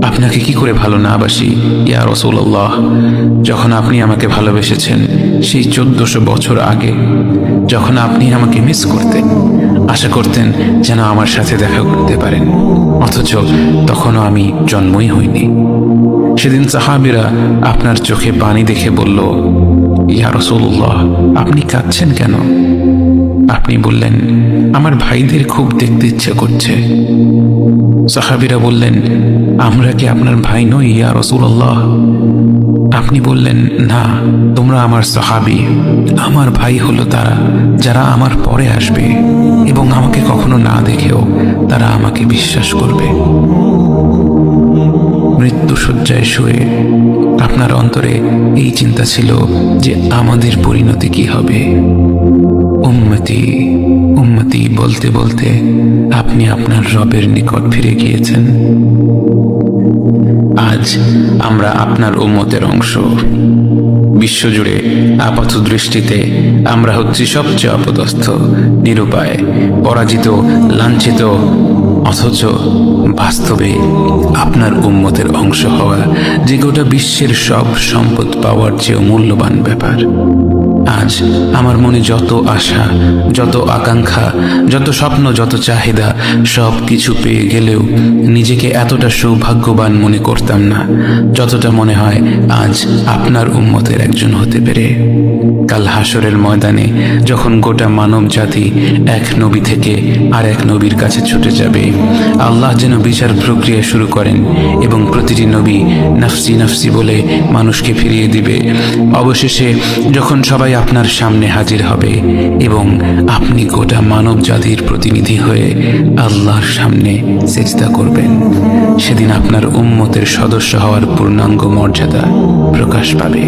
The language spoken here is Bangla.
আপনাকে কি করে ভালো না বাসি ইয়া রাসূলুল্লাহ। যখন আপনি আমাকে ভালোবেসেছেন সেই 1400 বছর আগে, যখন আপনি আমাকে মিস করতেন, আশা করতেন যেন আমার সাথে দেখা করতে পারেন, অথচ তখনও আমি জন্মই হইনি। সেদিন সাহাবীরা আপনার চোখে পানি দেখে বলল, ইয়া রাসূলুল্লাহ, আপনি কাঁদছেন কেন? আপনি বললেন, আমার ভাইদের খুব দেখতে ইচ্ছে করছে। সাহাবীরা বললেন, আমরা কি আপনার ভাই নই ইয়া রাসূলুল্লাহ? আপনি বললেন, না, তোমরা আমার সাহাবী। আমার ভাই হলো তারা যারা আমার পরে আসবে এবং আমাকে কখনো না দেখেও তারা আমাকে বিশ্বাস করবে। মৃত্যু শয্যায় শুয়ে আপনার অন্তরে এই চিন্তা ছিল যে আমাদের পরিণতি কি হবে। উম্মতি উম্মতি বলতে বলতে আপনি আপনার রবের নিকট ফিরে গিয়েছেন। আজ আমরা আপনার উম্মতের অংশ। বিশ্বজুড়ে আপাত দৃষ্টিতে আমরা হচ্ছি সবচেয়ে অপদস্থ, নিরুপায়, পরাজিত, লাঞ্ছিত, অথচ বাস্তবে আপনার উম্মতের অংশ হওয়া যে গোটা বিশ্বের সব সম্পদ পাওয়ার চেয়েও মূল্যবান ব্যাপার। আজ আমার মনে যত আশা, যত আকাঙ্ক্ষা, যত স্বপ্ন, যত চাহিদা, সব কিছু পেয়ে গেলেও নিজেকে এতটা সৌভাগ্যবান মনে করতাম না যতটা মনে হয় আজ আপনার উম্মতের একজন হতে পেরে। কাল হাসরের ময়দানে যখন গোটা মানব জাতি এক নবী থেকে আর এক নবীর কাছে ছুটে যাবে, আল্লাহ যেন বিচার প্রক্রিয়া শুরু করেন এবং প্রতিটি নবী নাফসি নাফসি বলে মানুষকে ফিরিয়ে দিবে। অবশেষে যখন সবাই আপনার সামনে হাজির হবে এবং আপনি গোটা মানব জাতির প্রতিনিধি হয়ে আল্লাহর সামনে সিজদা করবেন, সেদিন আপনার উম্মতের সদস্য হওয়ার পূর্ণাঙ্গ মর্যাদা প্রকাশ পাবে।